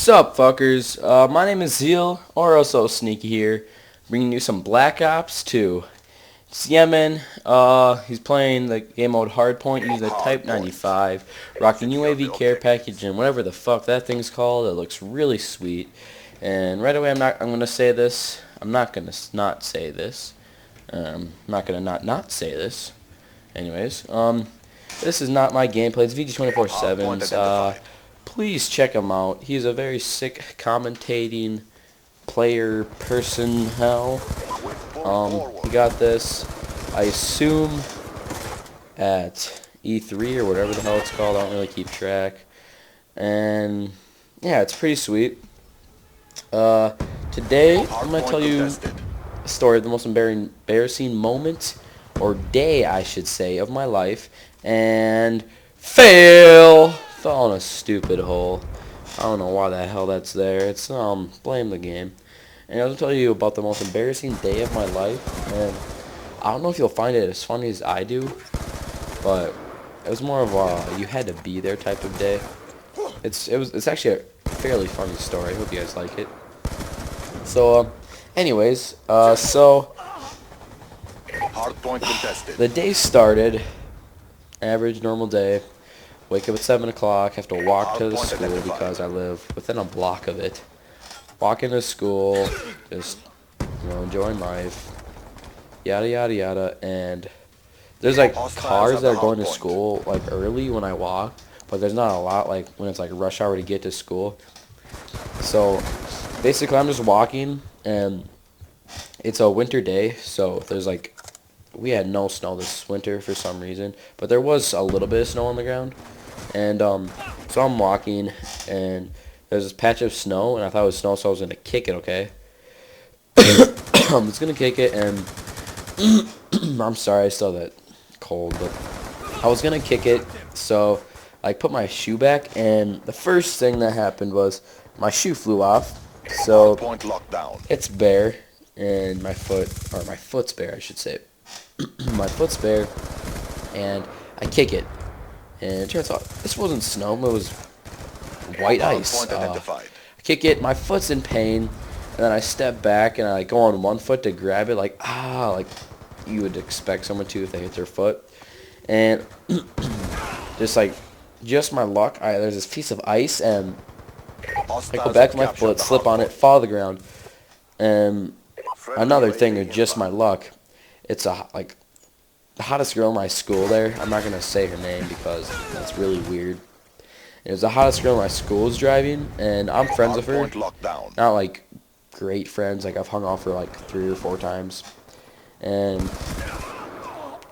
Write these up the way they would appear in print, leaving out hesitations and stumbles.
Sup, fuckers? My name is Zeal, or OhSoSneeky here, bringing you some Black Ops 2. It's Yemen. He's playing the game mode Hardpoint using the Type 95, rocking UAV care package and whatever the fuck that thing's called. It looks really sweet. And right away, I'm gonna say this. I'm not gonna not say this. I'm not gonna not say this. Anyways, this is not my gameplay. It's VG247's. Please check him out. He's a very sick commentating player person. Hell, he got this, I assume, at E3 or whatever the hell it's called. I don't really keep track. And yeah, it's pretty sweet. Today I'm gonna tell you a story of the most embarrassing moment, or day I should say, of my life, and fell in a stupid hole. I don't know why the hell that's there. It's blame the game. And I was gonna tell you about the most embarrassing day of my life, and I don't know if you'll find it as funny as I do, but it was more of a you had to be there type of day. It's actually a fairly funny story. I hope you guys like it. So anyways, so the day started, average normal day. Wake up at 7 o'clock, have to walk to the school because I live within a block of it. Walk into school, just, enjoying life, yada yada yada, and there's like cars that are going to school like early when I walk, but there's not a lot like when it's like rush hour to get to school. So basically I'm just walking, and it's a winter day, so there's like, we had no snow this winter for some reason, but there was a little bit of snow on the ground. And so I'm walking, and there's this patch of snow, and I thought it was snow, so I was going to kick it, okay? I was going to kick it, and I'm sorry, I still have that cold, but I was going to kick it, so I put my shoe back, and the first thing that happened was my shoe flew off, so it's bare, and my foot's bare, I should say. My foot's bare, and I kick it. And it turns out this wasn't snow, it was white ice. I kick it, my foot's in pain, and then I step back and I go on one foot to grab it, like you would expect someone to if they hit their foot. And just my luck, there's this piece of ice, and I go back to my foot, slip on it, fall to the ground. And another thing, or just my luck, it's the hottest girl in my school there. I'm not going to say her name because that's really weird. It was the hottest girl in my school was driving, and I'm friends with her. Not like great friends. Like I've hung off her like 3 or 4 times. And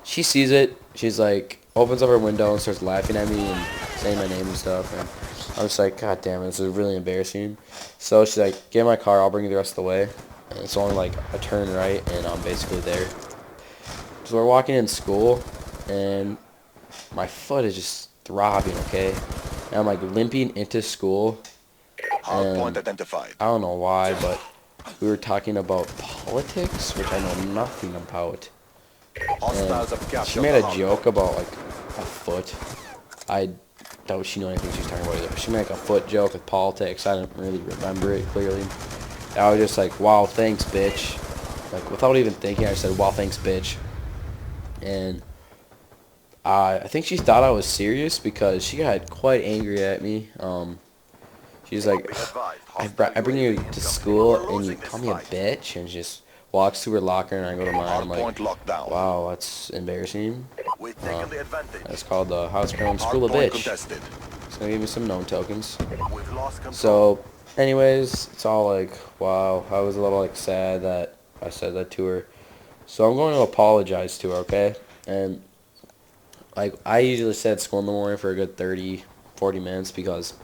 she sees it. She's like, opens up her window and starts laughing at me and saying my name and stuff. And I was like, God damn it, this is really embarrassing. So she's like, get in my car, I'll bring you the rest of the way. And it's only like a turn right, and I'm basically there. So we're walking in school, and my foot is just throbbing, okay? And I'm like limping into school, and I don't know why, but we were talking about politics, which I know nothing about. And she made a joke about like a foot. I doubt she knew anything she was talking about either. She made like a foot joke with politics. I didn't really remember it clearly. I was just like, wow, thanks, bitch. Like without even thinking, I said, wow, thanks, bitch. And I think she thought I was serious because she got quite angry at me. She's like, I bring you to school and you call me a bitch, and she just walks to her locker, and I go to mine. I'm like, wow, that's embarrassing. That's called the house girl in school a bitch. It's gonna give me some known tokens. So anyways, it's all like, wow, I was a little like sad that I said that to her. So I'm going to apologize to her, okay? And like I usually sit at school in the morning for a good 30, 40 minutes because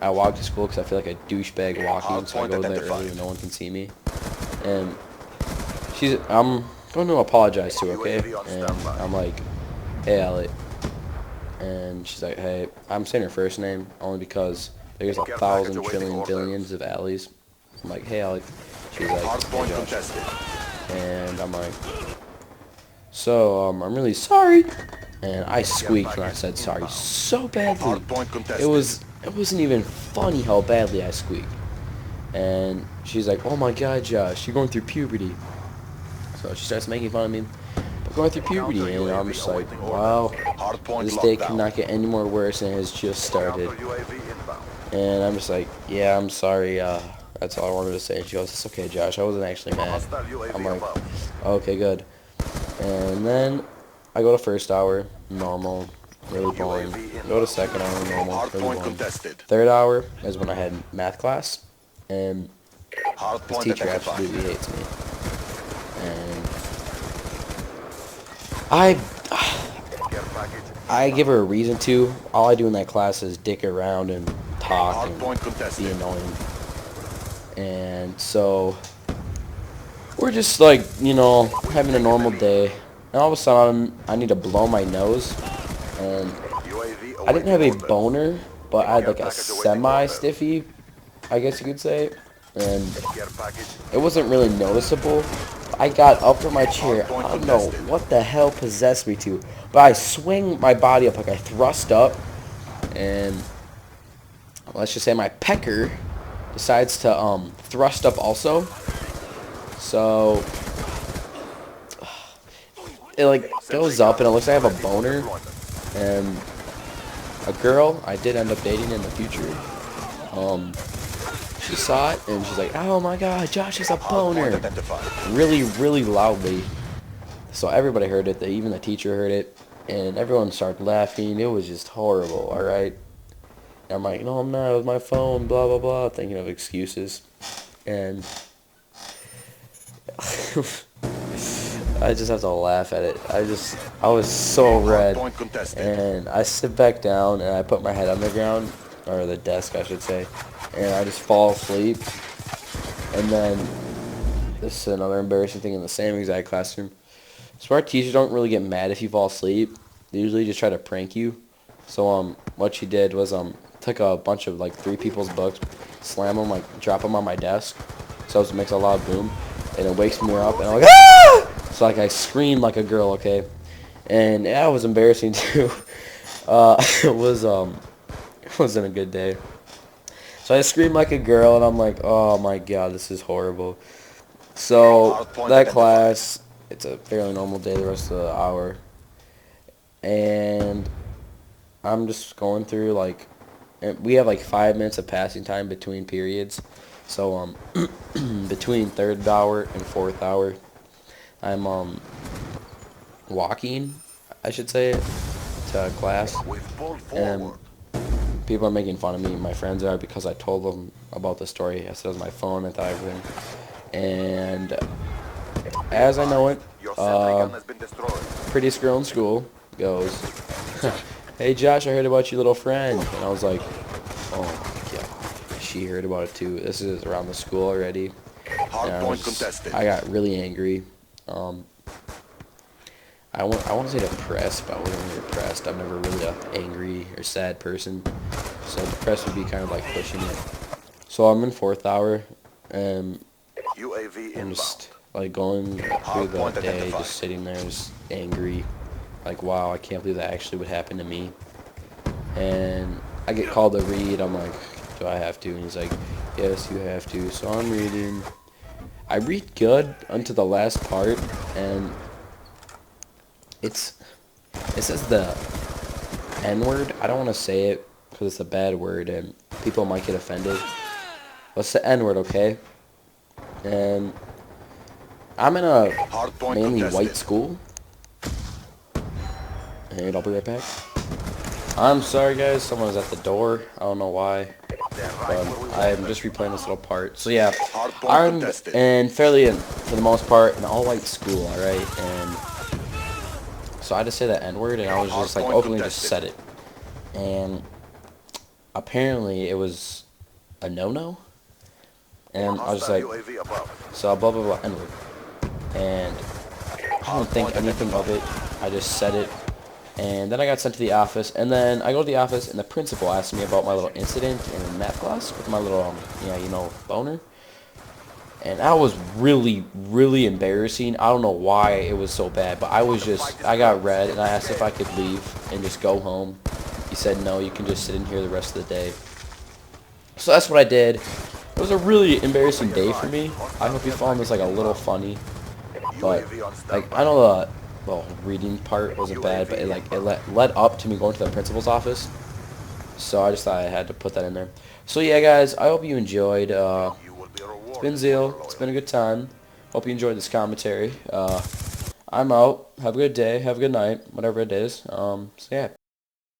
I walk to school because I feel like a douchebag walking, so I go there early when no one can see me. And I'm going to apologize to her, okay? And I'm like, hey, Elliot. And she's like, hey, I'm saying her first name only because there's 1,000 trillion billions of Allies. I'm like, hey, Elliot. She's like, hey, Josh. And I'm like, so I'm really sorry. And I squeaked when I said sorry so badly. It was it wasn't even funny how badly I squeaked. And she's like, oh my god, Josh, you're going through puberty. So she starts making fun of me for going through puberty, and I'm just like, wow, this day could not get any more worse, and it has just started. And I'm just like, yeah, I'm sorry, that's all I wanted to say. And she goes, it's okay, Josh, I wasn't actually mad. I'm like, okay, good. And then I go to first hour, normal, really boring. Go to second hour, normal, really boring. Third hour is when I had math class, and this teacher absolutely hates me. And I give her a reason to. All I do in that class is dick around and talk and be annoying. And so we're just like, you know, having a normal day. And all of a sudden, I need to blow my nose. And I didn't have a boner, but I had like a semi-stiffy, I guess you could say. And it wasn't really noticeable. I got up from my chair. I don't know what the hell possessed me to, but I swing my body up, like I thrust up, and let's just say my pecker decides to thrust up also. So it like goes up, and it looks like I have a boner. And a girl I did end up dating in the future, she saw it, and she's like, oh my god, Josh has a boner, really, really loudly. So everybody heard it, even the teacher heard it, and everyone started laughing. It was just horrible, alright? And I'm like, no, I'm not, it was my phone, blah, blah, blah, thinking of excuses. And I just have to laugh at it. I was so red. And I sit back down, and I put my head on the ground, or the desk, I should say, and I just fall asleep. And then this is another embarrassing thing in the same exact classroom. Smart teachers don't really get mad if you fall asleep. They usually just try to prank you. So what she did was took a bunch of like 3 people's books, slam them, like drop them on my desk, so it makes a loud boom, and it wakes me up, and I'm like, ah! So like I screamed like a girl, okay, and yeah, it was embarrassing too. It wasn't a good day. So I screamed like a girl, and I'm like, oh my god, this is horrible. So that class, it's a fairly normal day the rest of the hour. And I'm just going through, like, we have like 5 minutes of passing time between periods. So between third hour and fourth hour, I'm walking, I should say, to class. And people are making fun of me, my friends are, because I told them about the story. I said it was my phone, I thought everything. And as I know it, prettiest girl in school goes, hey Josh, I heard about your little friend. And I was like, oh yeah, she heard about it too. This is around the school already. And I got really angry. I want to say depressed, but I wasn't really depressed. I'm never really an angry or sad person. So depressed would be kind of like pushing it. So I'm in fourth hour, and I'm just like going through the day, just sitting there, just angry. Like, wow, I can't believe that actually would happen to me. And I get called to read. I'm like, do I have to? And he's like, yes, you have to. So I'm reading. I read good until the last part, and it says the N-word. I don't want to say it because it's a bad word and people might get offended. But it's the N-word, okay? And I'm in a mainly white school. And I'll be right back. I'm sorry, guys. Someone's at the door. I don't know why. But I'm just replaying this little part. So yeah, I'm for the most part, an all-white school, alright? And so I just say that N-word, and I was just like openly just said it. And apparently it was a no-no. And I was just like, so blah blah blah, N-word. And I don't think anything of it. I just said it. And then I got sent to the office, and then I go to the office, and the principal asked me about my little incident in math class with my little, boner. And that was really, really embarrassing. I don't know why it was so bad, but I got red, and I asked if I could leave and just go home. He said, no, you can just sit in here the rest of the day. So that's what I did. It was a really embarrassing day for me. I hope you found this like a little funny. But like I know the well reading part wasn't bad, but it led up to me going to the principal's office. So I just thought I had to put that in there. So yeah, guys, I hope you enjoyed. It's been Zeal. It's been a good time. Hope you enjoyed this commentary. I'm out. Have a good day. Have a good night. Whatever it is. So yeah.